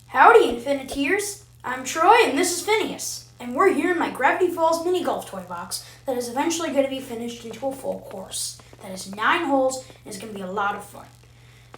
Howdy, Infiniteers! I'm Troy and this is Phineas, and we're here in my Gravity Falls mini golf toy box that is eventually going to be finished into a full course. That is 9 holes and is going to be a lot of fun.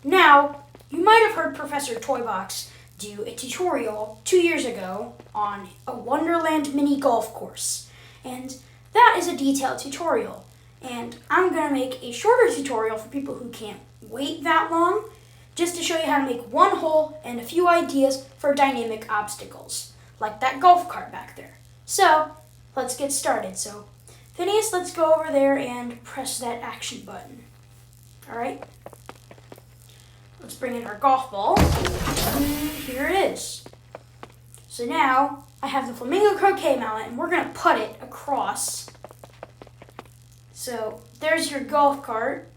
Now, you might have heard Professor ToyBox do a tutorial 2 years ago on a Wonderland mini golf course, and that is a detailed tutorial. And I'm going to make a shorter tutorial for people who can't wait that long, just to show you how to make one hole and a few ideas for dynamic obstacles, like that golf cart back there. So, let's get started. So, Phineas, let's go over there and press that action button. Alright? Let's bring in our golf ball. And here it is. So now, I have the flamingo croquet mallet, and we're going to put it across. So, there's your golf cart.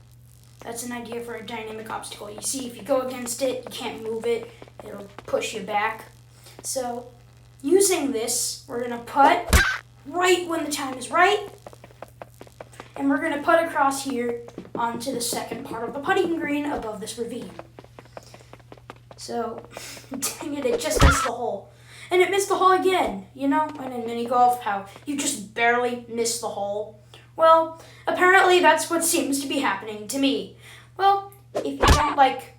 That's an idea for a dynamic obstacle. You see, if you go against it, you can't move it. It'll push you back. So, using this, we're going to putt right when the time is right. And we're going to putt across here onto the second part of the putting green above this ravine. So, dang it just missed the hole. And it missed the hole again. You know, and in mini golf, how you just barely miss the hole. Well, apparently that's what seems to be happening to me. Well, if you don't like...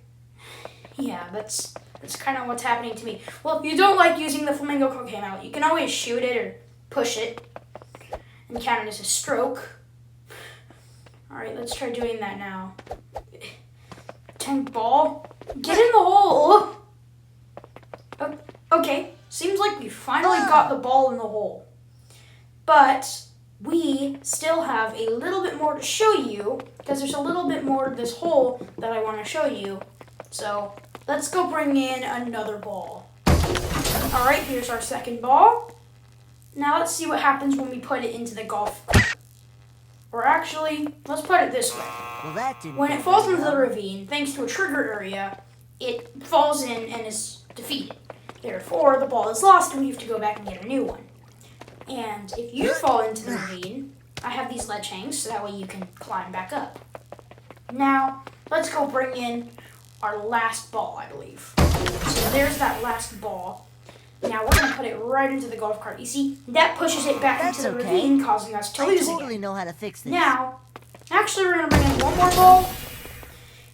Yeah, that's kind of what's happening to me. Well, if you don't like using the flamingo croquet mallet, you can always shoot it or push it and count it as a stroke. Alright, let's try doing that now. Tank ball, get in the hole! Okay, seems like we finally got the ball in the hole. But we still have a little bit more to show you, because there's a little bit more to this hole that I want to show you. So, let's go bring in another ball. Alright, here's our second ball. Now let's see what happens when we put it into the golf cart. Or actually, let's put it this way. When it falls into the ravine, thanks to a trigger area, it falls in and is defeated. Therefore, the ball is lost and we have to go back and get a new one. And if you fall into the ravine, I have these ledge hangs so that way you can climb back up. Now, let's go bring in our last ball, I believe. So there's that last ball. Now we're going to put it right into the golf cart. You see, that pushes it back into the ravine, causing us to lose again. I totally know how to fix this. Now, actually we're going to bring in one more ball.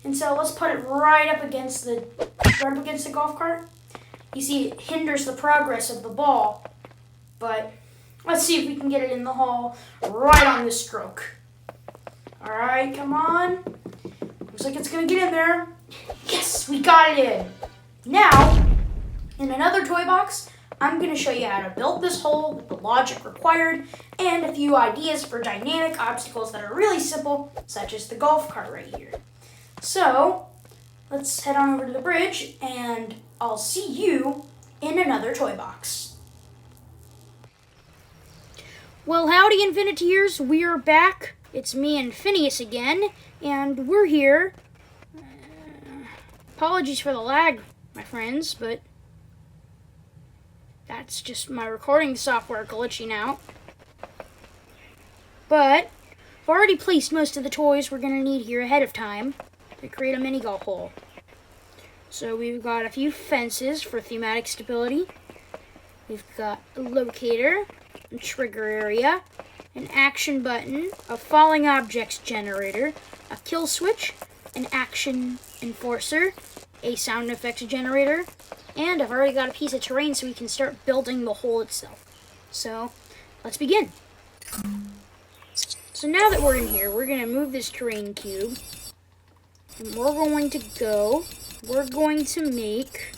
And so let's put it right up against the golf cart. You see, it hinders the progress of the ball, but let's see if we can get it in the hole right on this stroke. Alright, come on. Looks like it's going to get in there. Yes, we got it in. Now, in another toy box, I'm going to show you how to build this hole with the logic required and a few ideas for dynamic obstacles that are really simple, such as the golf cart right here. So, let's head on over to the bridge and I'll see you in another toy box. Well, howdy, Infiniteers. We are back. It's me and Phineas again, and we're here. Apologies for the lag, my friends, but that's just my recording software glitching out. But I've already placed most of the toys we're going to need here ahead of time to create a mini golf hole. So we've got a few fences for thematic stability. We've got a locator, a trigger area, an action button, a falling objects generator, a kill switch, an action enforcer, a sound effects generator, and I've already got a piece of terrain so we can start building the hole itself. So, let's begin. So now that we're in here, we're going to move this terrain cube, and we're going to make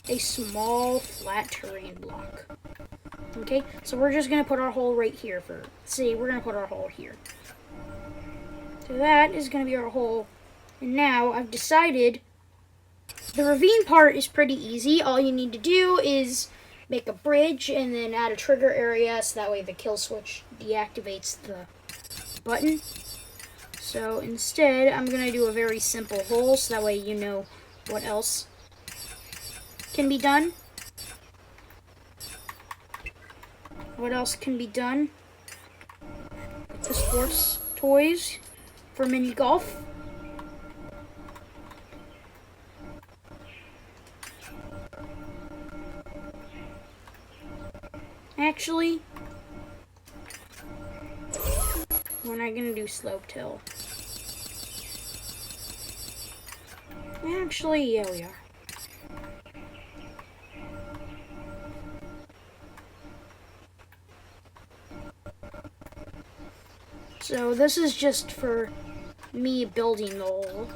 a small flat terrain block. Okay, so we're just going to put our hole right here we're going to put our hole here. So that is going to be our hole. And now I've decided the ravine part is pretty easy. All you need to do is make a bridge and then add a trigger area so that way the kill switch deactivates the button. So instead, I'm going to do a very simple hole so that way you know what else can be done. What else can be done with the sports toys for mini golf? Actually, we're not gonna do slope till. Actually, yeah, we are. So this is just for me building the hole.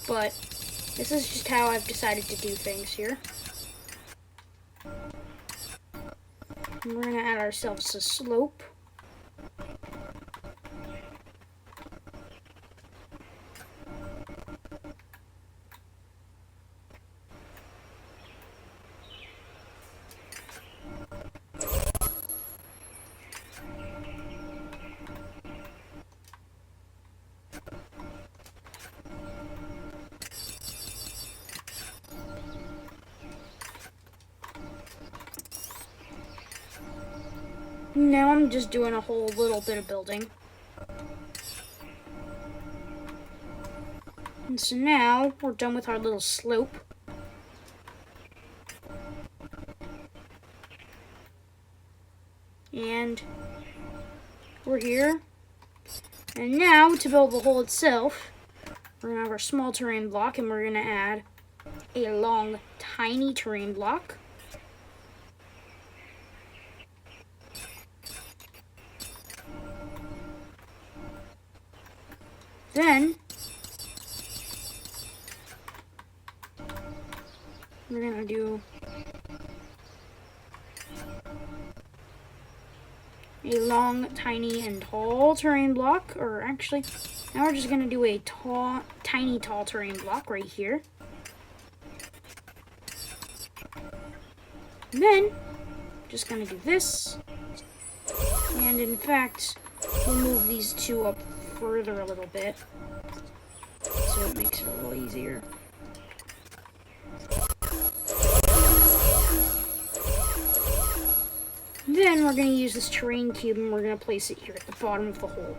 But this is just how I've decided to do things here. And we're gonna add ourselves a slope. Now I'm just doing a whole little bit of building. And so now we're done with our little slope. And we're here. And now to build the hole itself, we're gonna have our small terrain block and we're gonna add a long, tiny terrain block. Then we're gonna do a long, tiny, and tall terrain block, or actually, now we're just gonna do a tiny, tall terrain block right here. And then, just gonna do this, and in fact, we'll move these two up further a little bit, so it makes it a little easier. Then we're going to use this terrain cube and we're going to place it here at the bottom of the hole.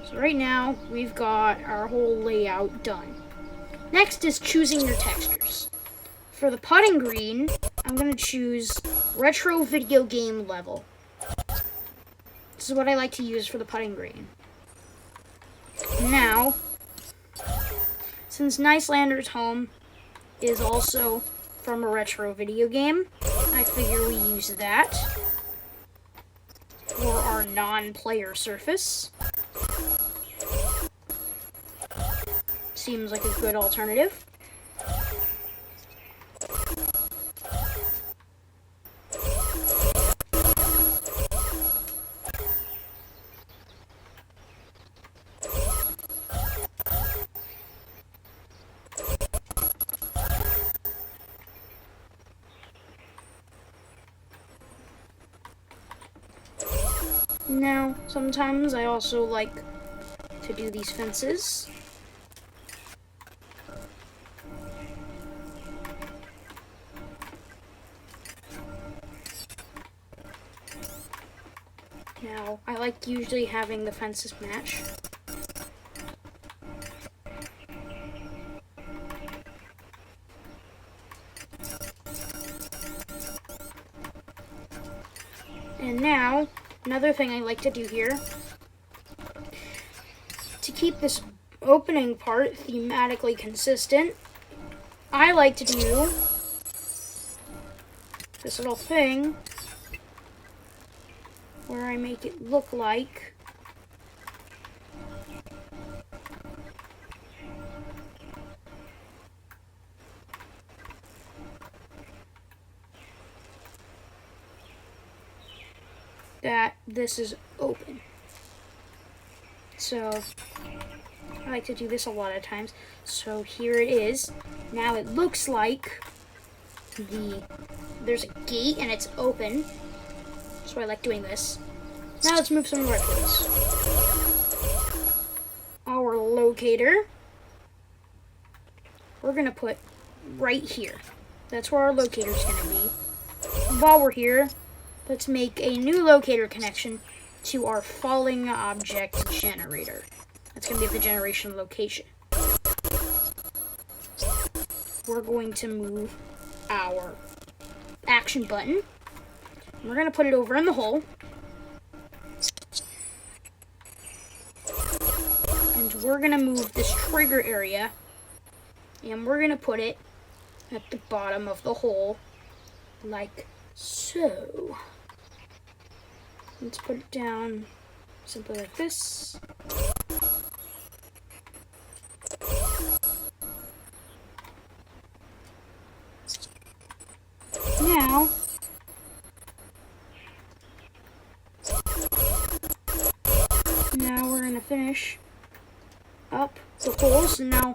So right now, we've got our whole layout done. Next is choosing your textures. For the putting green, I'm going to choose retro video game level. This is what I like to use for the putting green. Now, since Nicelander's home is also from a retro video game, I figure we use that for our non-player surface. Seems like a good alternative. Now, sometimes I also like to do these fences. Now, I like usually having the fences match. And now, another thing I like to do here, to keep this opening part thematically consistent, I like to do this little thing where I make it look like that this is open. So I like to do this a lot of times. So here it is. Now it looks like there's a gate and it's open. So I like doing this. Now let's move some red towards our locator. We're gonna put right here. That's where our locator is gonna be. While we're here, let's make a new locator connection to our falling object generator. That's going to be the generation location. we're going to move our action button. We're going to put it over in the hole. And we're going to move this trigger area. And we're going to put it at the bottom of the hole, like so. Let's put it down simply like this. Now we're going to finish up the holes. And now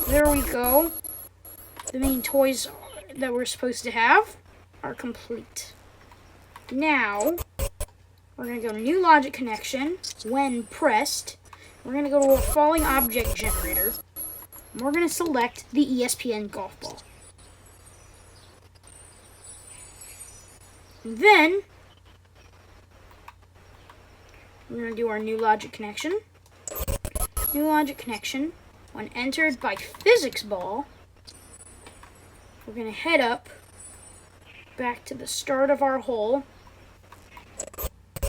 there we go. The main toys that we're supposed to have are complete. Now we're going to go to new logic connection. When pressed, we're going to go to a falling object generator. And we're going to select the ESPN golf ball. And then we're going to do our new logic connection. New logic connection. When entered by physics ball, we're going to head up back to the start of our hole.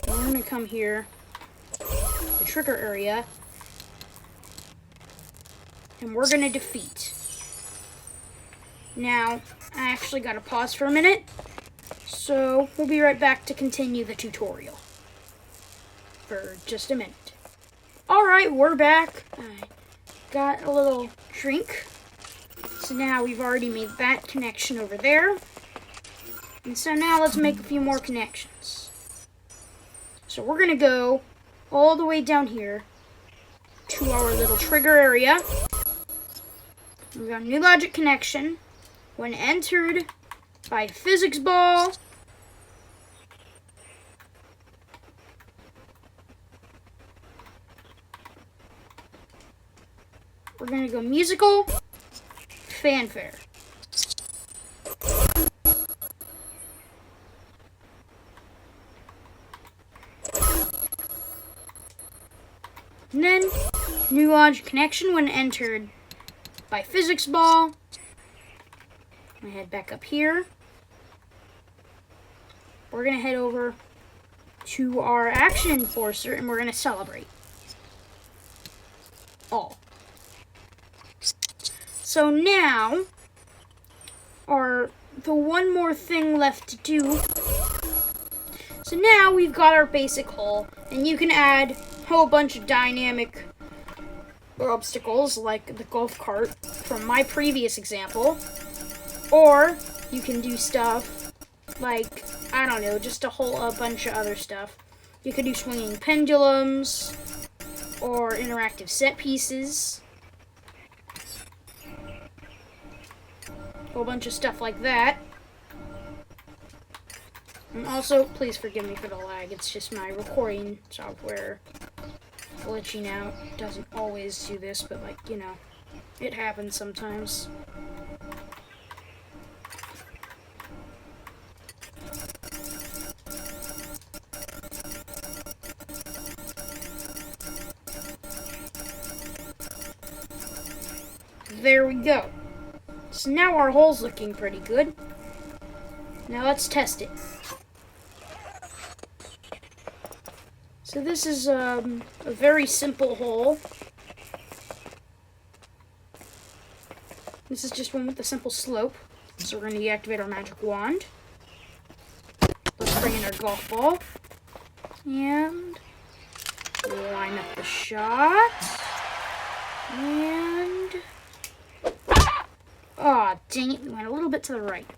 And we're going to come here, the trigger area, and we're going to defeat. Now, I actually got to pause for a minute, so we'll be right back to continue the tutorial for just a minute. Alright, we're back. I got a little drink. So now we've already made that connection over there. And so now let's make a few more connections. So we're going to go all the way down here to our little trigger area. We've got a new logic connection. When entered by physics ball, we're going to go musical fanfare. And then, new logic connection when entered by physics ball. I'm going to head back up here. We're going to head over to our action enforcer and we're going to celebrate. All. So now, the one more thing left to do. So now we've got our basic hole, and you can add a whole bunch of dynamic obstacles like the golf cart from my previous example, or you can do stuff like, I don't know, just a bunch of other stuff. You could do swinging pendulums or interactive set pieces. A whole bunch of stuff like that. And also, please forgive me for the lag. It's just my recording software glitching out. It doesn't always do this, but it happens sometimes. There we go. So now our hole's looking pretty good. Now let's test it. So this is a very simple hole. This is just one with a simple slope. So we're going to deactivate our magic wand. Let's bring in our golf ball. And line up the shot. And oh, dang it, we went a little bit to the right.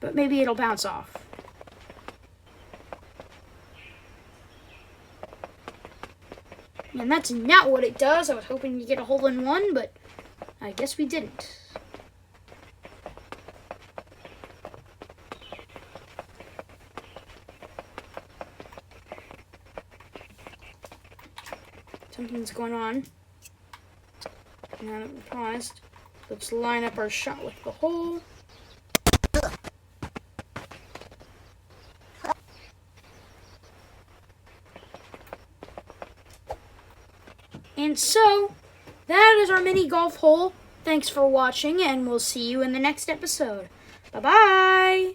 But maybe it'll bounce off. And that's not what it does. I was hoping to get a hole in one, but I guess we didn't. Something's going on. Now that we're paused, let's line up our shot with the hole. And so, that is our mini golf hole. Thanks for watching, and we'll see you in the next episode. Bye-bye!